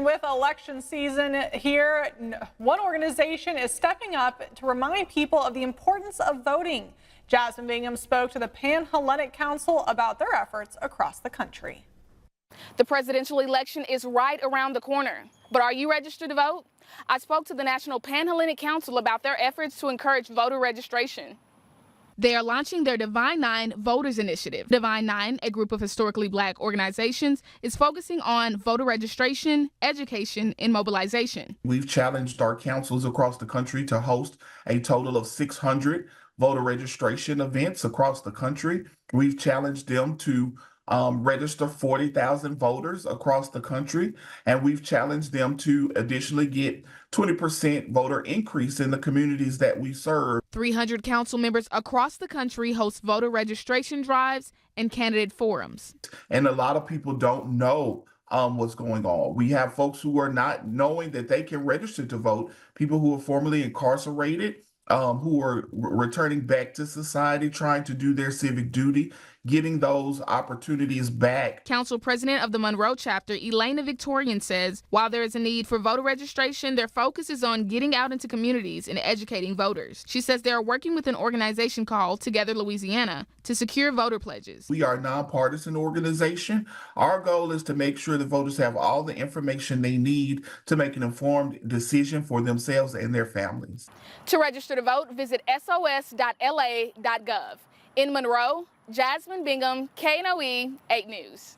With election season here, one organization is stepping up to remind people of the importance of voting. Jasmine Bingham spoke to the Hellenic Council about their efforts across the country. The presidential election is right around the corner, but are you registered to vote? I spoke to the National Hellenic Council about their efforts to encourage voter registration. They are launching their Divine Nine Voters Initiative. Divine Nine, a group of historically black organizations, is focusing on voter registration, education, and mobilization. We've challenged our councils across the country to host a total of 600 voter registration events across the country. We've challenged them to register 40,000 voters across the country, and we've challenged them to additionally get 20% voter increase in the communities that we serve. 300 council members across the country host voter registration drives and candidate forums. And a lot of people don't know what's going on. We have folks who are not knowing that they can register to vote, people who are formerly incarcerated, who are returning back to society, trying to do their civic duty, getting those opportunities back. Council President of the Monroe chapter, Elena Victorian, says while there is a need for voter registration, their focus is on getting out into communities and educating voters. She says they are working with an organization called Together Louisiana to secure voter pledges. We are a nonpartisan organization. Our goal is to make sure that voters have all the information they need to make an informed decision for themselves and their families. To register to vote, visit sos.la.gov. In Monroe, Jasmine Bingham, KNOE 8 News.